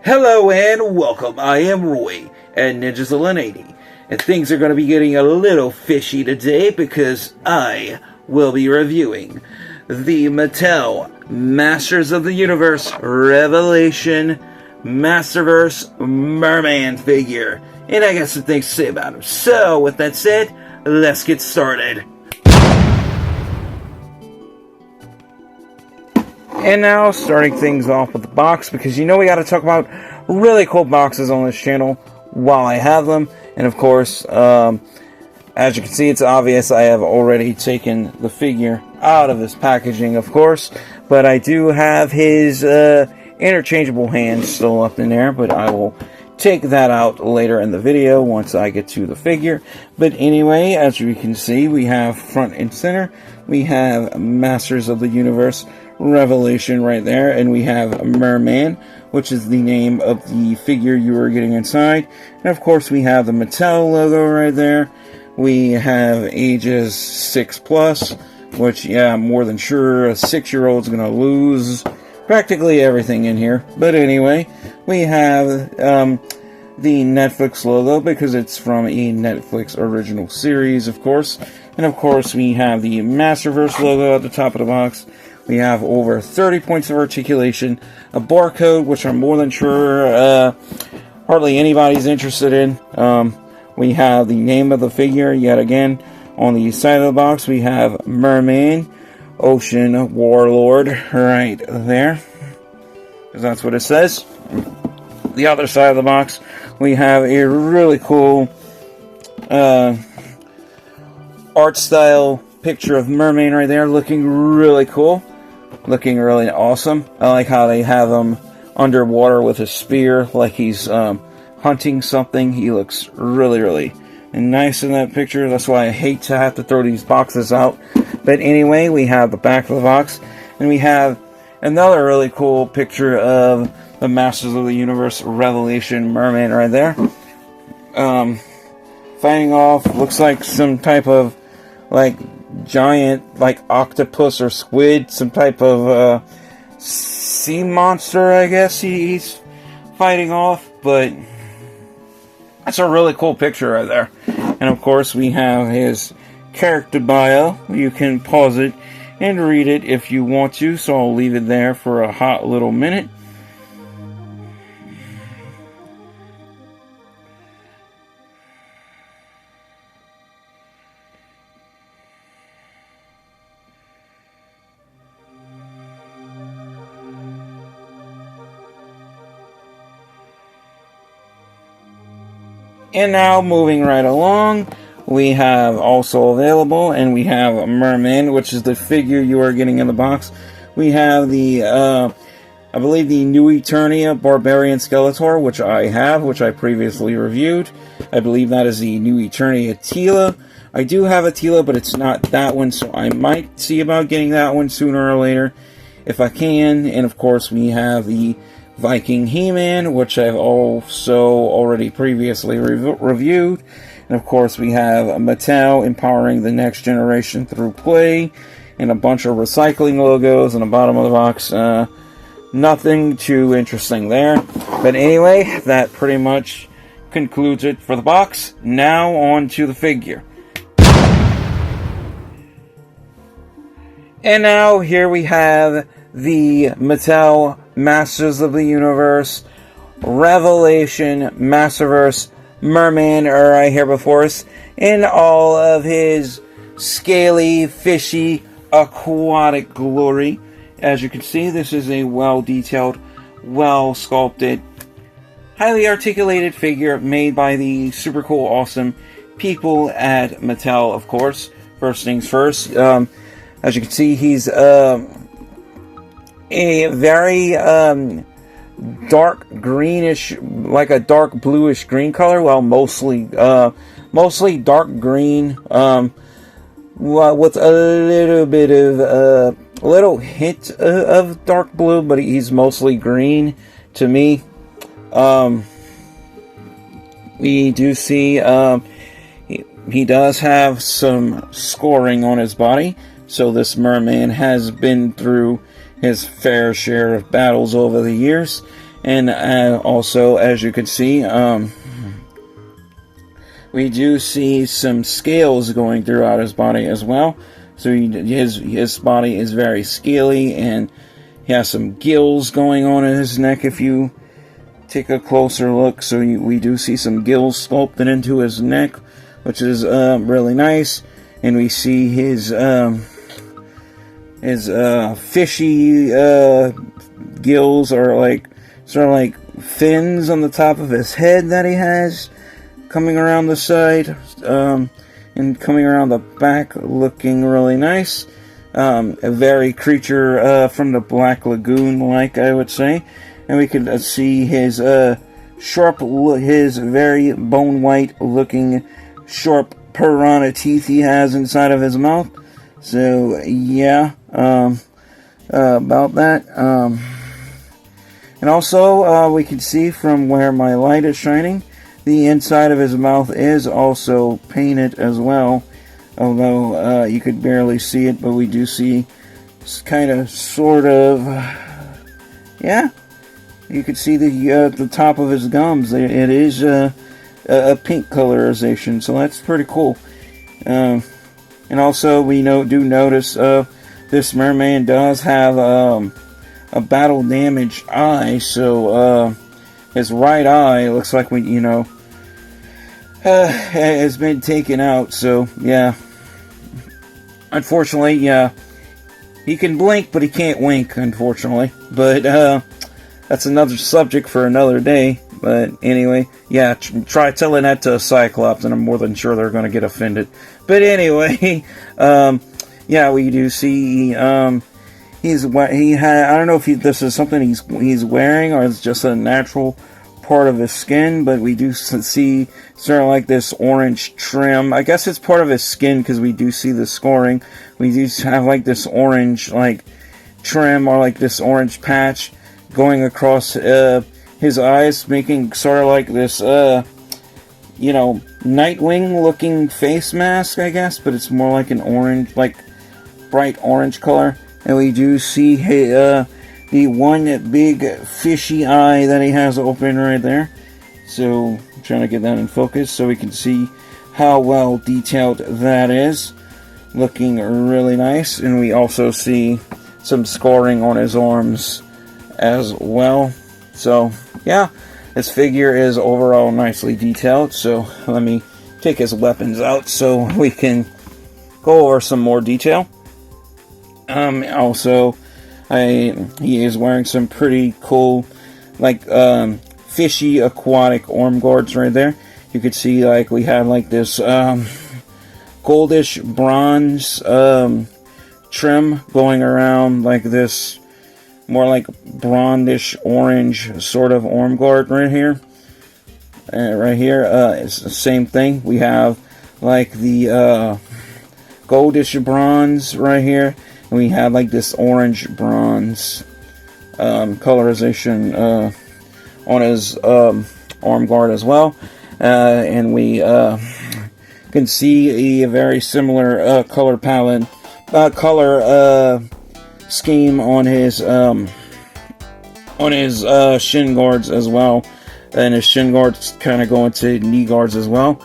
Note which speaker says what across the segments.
Speaker 1: Hello and welcome, I am Roy at Ninjas1180, and things are going to be getting a little fishy today because I will be reviewing the Mattel Masters of the Universe Revelation Masterverse Mer-Man figure, and I got some things to say about him. So, with that said, let's get started. And now, starting things off with the box, because you know we got to talk about really cool boxes on this channel while I have them. And of course, as you can see, it's obvious I have already taken the figure out of his packaging, of course. But I do have his interchangeable hands still up in there, but I will take that out later in the video once I get to the figure. But anyway, as you can see, we have front and center, we have Masters of the Universe Revelation right there, and we have Mer-Man, which is the name of the figure you are getting inside. And of course we have the Mattel logo right there. We have ages 6+, which, yeah, I'm more than sure a 6-year-old's gonna lose practically everything in here. But anyway, we have the Netflix logo because it's from a Netflix original series, of course. And of course we have the Masterverse logo at the top of the box. We have over 30 points of articulation, a barcode, which I'm more than sure hardly anybody's interested in. We have the name of the figure, yet again, on the side of the box. We have Mer-Man, Ocean Warlord, right there, because that's what it says. The other side of the box, we have a really cool art style picture of Mer-Man right there, looking really cool. Looking really awesome. I like how they have him underwater with a spear, like he's hunting something. He looks really, really nice in that picture. That's why I hate to have to throw these boxes out. But anyway, we have the back of the box, and we have another really cool picture of the Masters of the Universe Revelation Mer-Man right there. Fighting off, looks like some type of like giant, like octopus or squid, some type of sea monster, I guess he's fighting off. But that's a really cool picture right there. And of course we have his character bio. You can pause it and read it if you want to, so I'll leave it there for a hot little minute. And now, moving right along, we have also available, and we have Mer-Man, which is the figure you are getting in the box. We have the, I believe the New Eternia Barbarian Skeletor, which I have, which I previously reviewed. I believe that is the New Eternia Tila. I do have a Tila, but it's not that one, so I might see about getting that one sooner or later, if I can. And of course, we have the Viking He-Man, which I've also already previously reviewed. And of course we have Mattel empowering the next generation through play, and a bunch of recycling logos on the bottom of the box. Nothing too interesting there. But anyway, that pretty much concludes it for the box. Now on to the figure. And now here we have the Mattel Masters of the Universe Revelation Masterverse Mer-Man right here before us in all of his scaly, fishy, aquatic glory. As you can see, this is a well-detailed, well-sculpted, highly articulated figure made by the super cool, awesome people at Mattel, of course. First things first, as you can see, he's a very dark greenish, like a dark bluish green color. Well, mostly dark green, with a little bit of a little hint of dark blue, but he's mostly green to me. We do see he does have some scoring on his body. So this merman has been through his fair share of battles over the years. And also, as you can see, we do see some scales going throughout his body as well. So his body is very scaly, and he has some gills going on in his neck if you take a closer look. So we do see some gills sculpted into his neck, which is really nice. And we see his fishy gills, are like sort of like fins on the top of his head that he has, coming around the side and coming around the back, looking really nice. A very creature from the Black Lagoon, like I would say. And we can see his his very bone white looking sharp piranha teeth he has inside of his mouth. So yeah, about that. And also we can see from where my light is shining, the inside of his mouth is also painted as well. Although you could barely see it, but we do see kind of, sort of, yeah. You can see the top of his gums. It is a pink colorization, so that's pretty cool. And also, we do notice this merman does have a battle damaged eye, so his right eye looks like has been taken out. So yeah, unfortunately, yeah, he can blink, but he can't wink, unfortunately. But that's another subject for another day. But anyway, yeah, try telling that to a Cyclops, and I'm more than sure they're going to get offended. But anyway, yeah, we do see I don't know if this is something he's wearing, or it's just a natural part of his skin, but we do see sort of like this orange trim. I guess it's part of his skin, because we do see the scoring. We do have like this orange like trim, or like this orange patch going across his eyes, making sort of like this Nightwing looking face mask, I guess, but it's more like an orange, like bright orange color. And we do see the one big fishy eye that he has open right there. So I'm trying to get that in focus so we can see how well detailed that is. Looking really nice. And we also see some scoring on his arms as well. So yeah, this figure is overall nicely detailed. So let me take his weapons out so we can go over some more detail. Also, he is wearing some pretty cool, like, fishy aquatic arm guards right there. You could see, like, we have, like, this, goldish bronze, trim going around, like this, more like brondish orange sort of arm guard right here. Right here, it's the same thing. We have, like, the, goldish bronze right here. And we have like this orange bronze colorization on his arm guard as well. And we can see a very similar color palette, color scheme on his shin guards as well. And his shin guards kind of go into knee guards as well.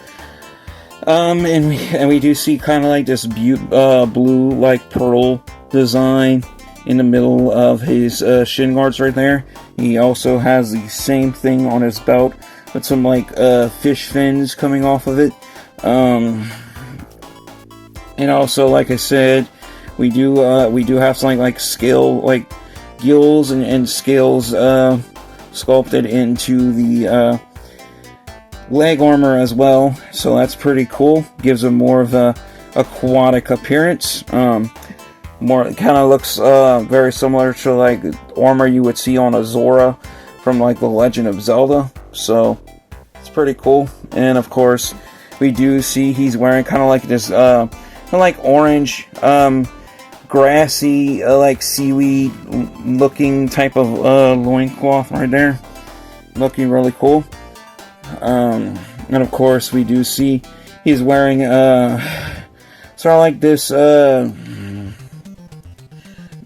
Speaker 1: And we do see kind of like this blue like pearl design in the middle of his shin guards right there. He also has the same thing on his belt with some like fish fins coming off of it. And also, like I said, we do have something like scale, like gills and scales sculpted into the leg armor as well, so that's pretty cool. Gives him more of a aquatic appearance. More kind of looks very similar to like armor you would see on a Zora from like the Legend of Zelda. So it's pretty cool. And of course, we do see he's wearing kind of like this like orange grassy like seaweed looking type of loincloth right there. Looking really cool. And of course, we do see he's wearing sort of like this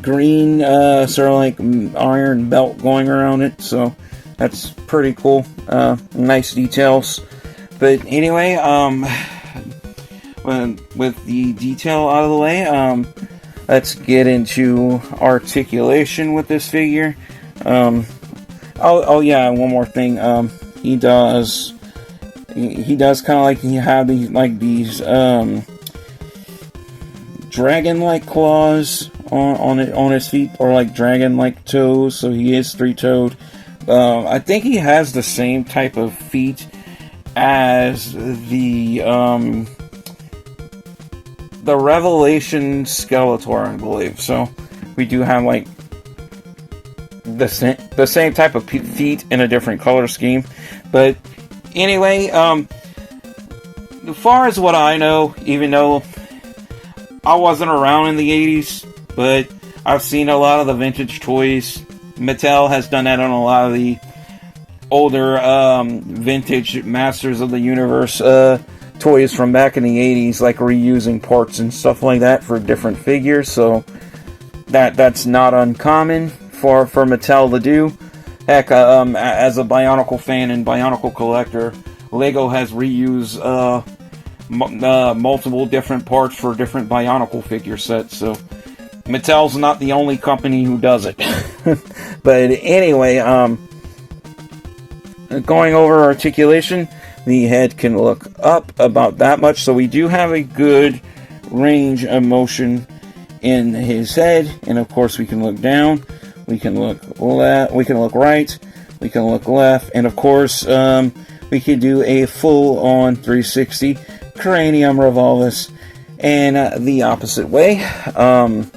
Speaker 1: green sort of like iron belt going around it, so that's pretty cool. Nice details. But anyway, with the detail out of the way, let's get into articulation with this figure. Oh yeah, one more thing. He does kind of like he have these dragon-like claws on his feet, or like dragon-like toes. So he is three-toed. I think he has the same type of feet as the Revelation Skeletor, I believe. So we do have like the same type of feet in a different color scheme. But anyway, as far as what I know, even though I wasn't around in the 80s, but I've seen a lot of the vintage toys. Mattel has done that on a lot of the older vintage Masters of the Universe toys from back in the 80s, like reusing parts and stuff like that for different figures. So that's not uncommon for Mattel to do. Heck, as a Bionicle fan and Bionicle collector, Lego has reused multiple different parts for different Bionicle figure sets. So Mattel's not the only company who does it. But anyway, going over articulation, the head can look up about that much, so we do have a good range of motion in his head. And of course, we can look down, we can look left, we can look right, we can look left, and of course, we could do a full-on 360 cranium revolvus, and the opposite way. Of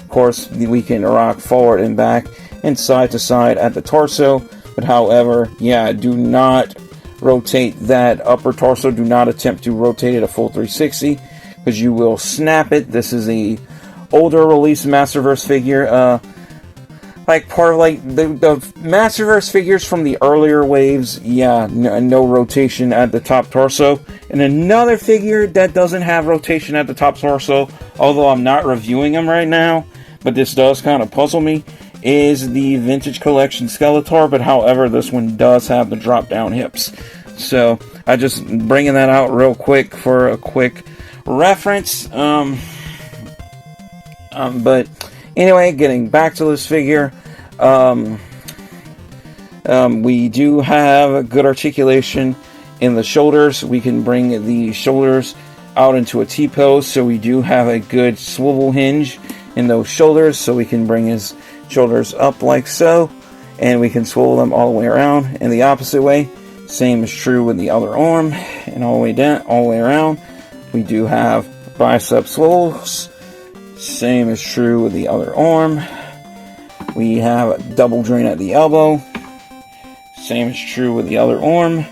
Speaker 1: course, we can rock forward and back and side to side at the torso, but however, yeah, do not rotate that upper torso. Do not attempt to rotate it a full 360, because you will snap it. This is a older release Masterverse figure, like part of like the Masterverse figures from the earlier waves. Yeah, no rotation at the top torso. And another figure that doesn't have rotation at the top torso, although I'm not reviewing him right now, but this does kind of puzzle me, is the Vintage Collection Skeletor. But however, this one does have the drop down hips. So I just bringing that out real quick for a quick reference. But anyway, getting back to this figure, we do have a good articulation in the shoulders. We can bring the shoulders out into a T-pose, so we do have a good swivel hinge in those shoulders, so we can bring his shoulders up like so, and we can swivel them all the way around. And the opposite way, same is true with the other arm, and all the way down, all the way around. We do have bicep swivels. Same is true with the other arm. We have a double joint at the elbow. Same is true with the other arm.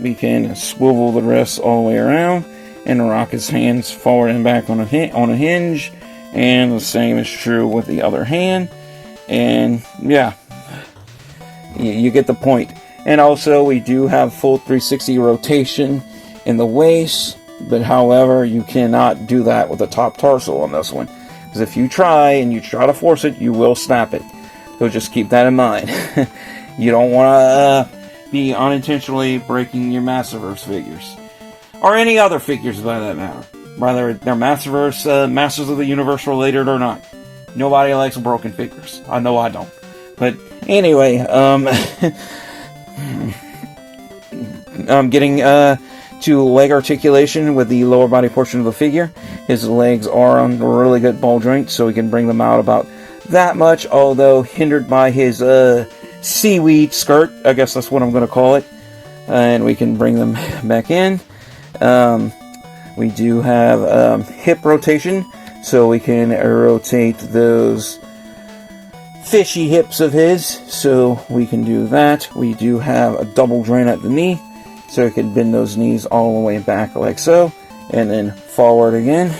Speaker 1: We can swivel the wrists all the way around and rock his hands forward and back on a hinge. And the same is true with the other hand. And yeah, you get the point. And also, we do have full 360 rotation in the waist. But however, you cannot do that with the top torso on this one, because if you try and you try to force it, you will snap it. So just keep that in mind. You don't want to be unintentionally breaking your Masterverse figures, or any other figures by that matter, whether they're Masterverse, Masters of the Universe related or not. Nobody likes broken figures. I know I don't. But anyway, I'm getting to leg articulation with the lower body portion of the figure. His legs are on a really good ball joint, so we can bring them out about that much, although hindered by his seaweed skirt. I guess that's what I'm going to call it. And we can bring them back in. We do have hip rotation, so we can rotate those fishy hips of his, so we can do that. We do have a double joint at the knee, so we can bend those knees all the way back like so, and then forward again.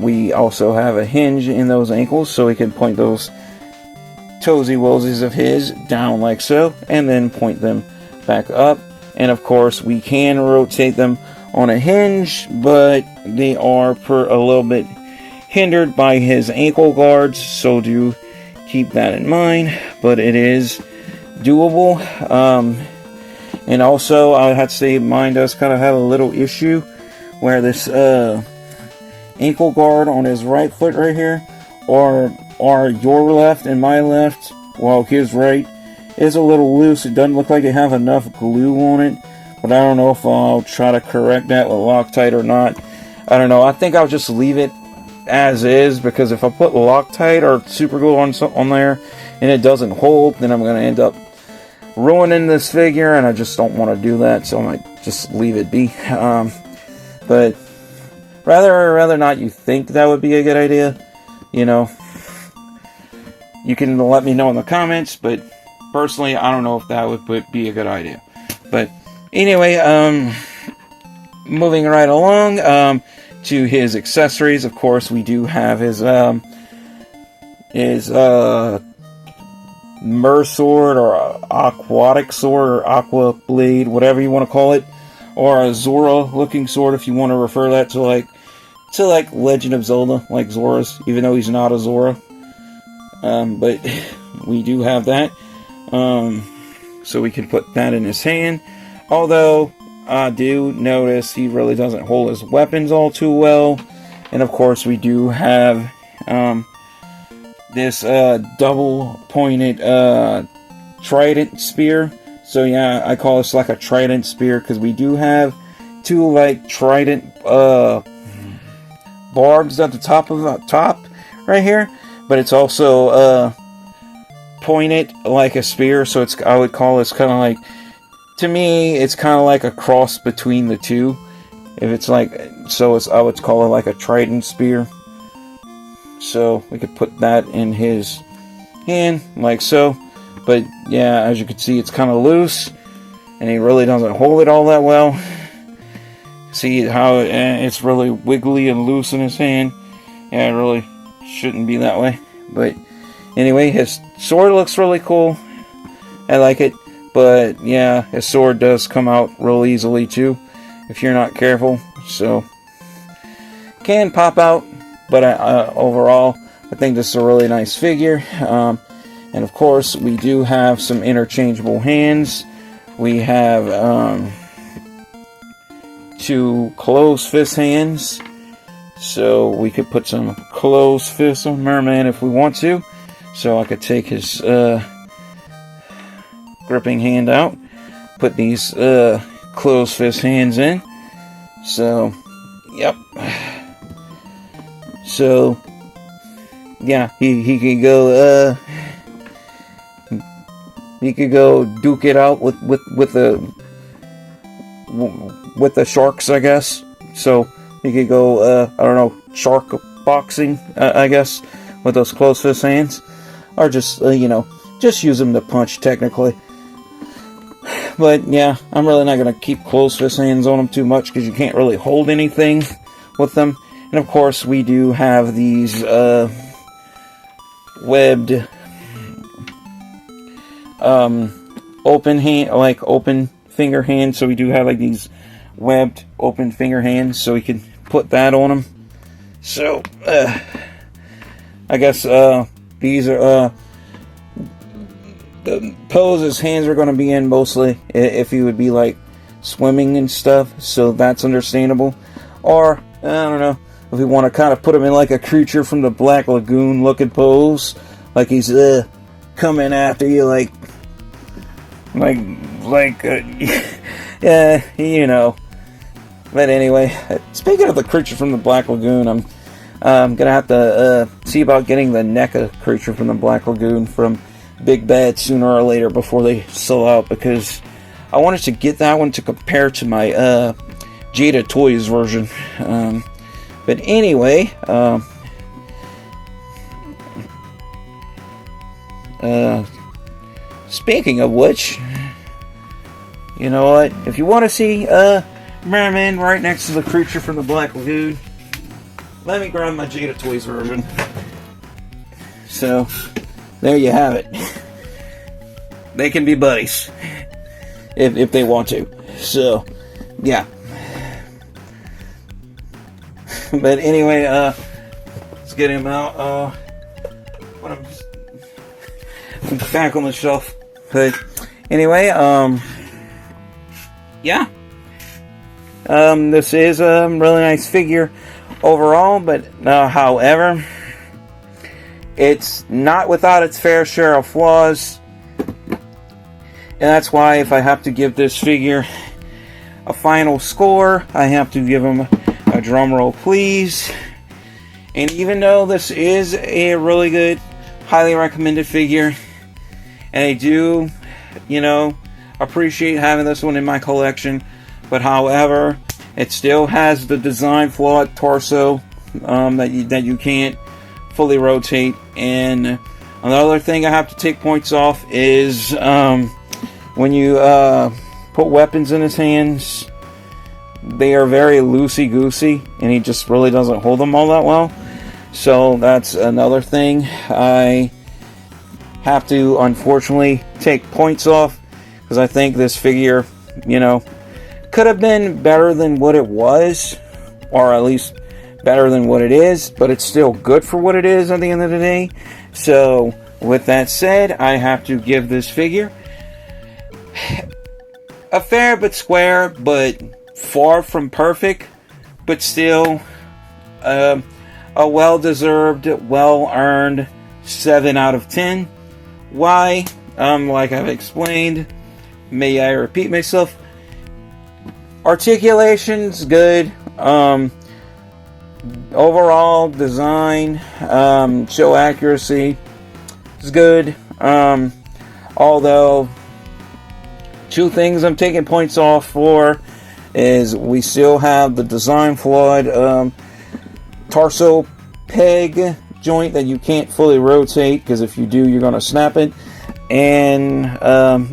Speaker 1: We also have a hinge in those ankles, so we can point those toesy woesies of his down like so, and then point them back up. And of course, we can rotate them on a hinge, but they are a little bit hindered by his ankle guards, so do keep that in mind, but it is doable. And also, I would have to say mine does kind of have a little issue where this ankle guard on his right foot right here, or your left and my left, while his right is a little loose. It doesn't look like they have enough glue on it, but I don't know if I'll try to correct that with Loctite or not. I don't know. I think I'll just leave it as is, because if I put Loctite or super glue on there and it doesn't hold, then I'm going to end up ruining this figure, and I just don't want to do that, so I might just leave it be. But rather not you think that would be a good idea, you know, you can let me know in the comments, but personally, I don't know if that would be a good idea. But anyway, moving right along, to his accessories. Of course, we do have his Mer sword, or aquatic sword, or aqua blade, whatever you want to call it, or a Zora looking sword if you want to refer that to like Legend of Zelda, like Zora's, even though he's not a Zora. But we do have that, so we can put that in his hand. Although I do notice he really doesn't hold his weapons all too well. And of course, we do have this double-pointed trident spear. So yeah, I call this like a trident spear, because we do have two like trident barbs at the top right here, but it's also pointed like a spear. So it's, I would call this kind of like, to me, it's kind of like a cross between the two. If it's like, so it's, I would call it like a trident spear. So we could put that in his hand, like so. But yeah, as you can see, it's kind of loose, and he really doesn't hold it all that well. See how it's really wiggly and loose in his hand? Yeah, it really shouldn't be that way. But anyway, his sword looks really cool. I like it. But yeah, his sword does come out real easily too, if you're not careful. So, can pop out. But overall, I think this is a really nice figure. And of course, we do have some interchangeable hands. We have two closed fist hands. So we could put some closed fists on Mer-Man if we want to. So I could take his gripping hand out, put these closed fist hands in. So, yep. So, yeah, he could go duke it out with the sharks, I guess. So he could go I don't know, shark boxing, I guess, with those closed fist hands, or just you know, just use them to punch technically. But yeah, I'm really not gonna keep closed fist hands on them too much, because you can't really hold anything with them. And of course, we do have these webbed open hand, like open finger hands. So we do have like these webbed open finger hands, so we can put that on them. So I guess these are the pose his hands are going to be in mostly if he would be like swimming and stuff, so that's understandable. Or I don't know, if we want to kind of put him in like a creature from the Black Lagoon looking pose, like he's coming after you, like yeah, you know. But anyway, speaking of the creature from the Black Lagoon, I'm gonna have to see about getting the NECA creature from the Black Lagoon from Big Bad sooner or later before they sell out, because I wanted to get that one to compare to my Jada Toys version. But anyway, speaking of which, you know what? If you want to see Mer-Man right next to the creature from the Black Lagoon, let me grab my Jada Toys version. So, there you have it. They can be buddies if they want to. So, yeah. But anyway, get him out when I'm back on the shelf. But anyway, yeah. This is a really nice figure overall, but however, it's not without its fair share of flaws. And that's why if I have to give this figure a final score, I have to give him a drum roll, please. And even though this is a really good, highly recommended figure, and I do, appreciate having this one in my collection, but however, it still has the design flawed torso that you can't fully rotate. And another thing I have to take points off is when you put weapons in his hands, they are very loosey-goosey, and he just really doesn't hold them all that well. So that's another thing I have to unfortunately take points off, because I think this figure, could have been better than what it was, or at least better than what it is, but it's still good for what it is at the end of the day. So with that said, I have to give this figure a fair but square, but far from perfect, but still a well-deserved, well-earned 7 out of 10. Why? Like I've explained, may I repeat myself, articulation's good, overall design, show accuracy is good, although two things I'm taking points off for is we still have the design flawed torso peg joint that you can't fully rotate, because if you do, you're going to snap it. And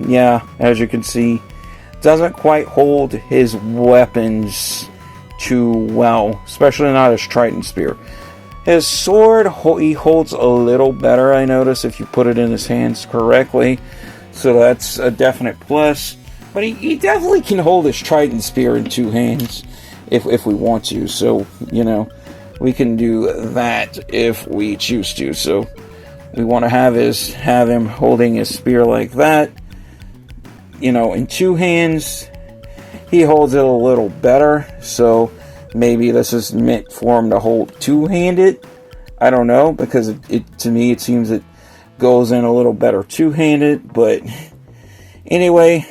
Speaker 1: yeah, as you can see, doesn't quite hold his weapons too well, especially not his trident spear. His sword, he holds a little better, I notice, if you put it in his hands correctly. So that's a definite plus. But he definitely can hold his trident spear in 2 hands if we want to. So, we can do that if we choose to. So we want to have him holding his spear like that, in 2 hands. He holds it a little better, so maybe this is meant for him to hold 2-handed. I don't know, because to me it seems it goes in a little better 2-handed. But anyway,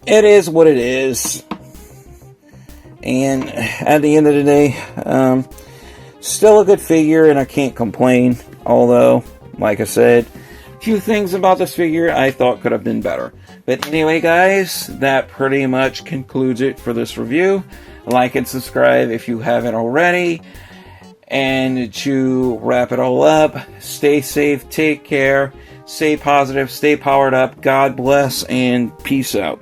Speaker 1: it is what it is. And at the end of the day, still a good figure, and I can't complain. Although, like I said, a few things about this figure I thought could have been better. But anyway, guys, that pretty much concludes it for this review. Like and subscribe if you haven't already. And to wrap it all up, stay safe, take care, stay positive, stay powered up, God bless, and peace out.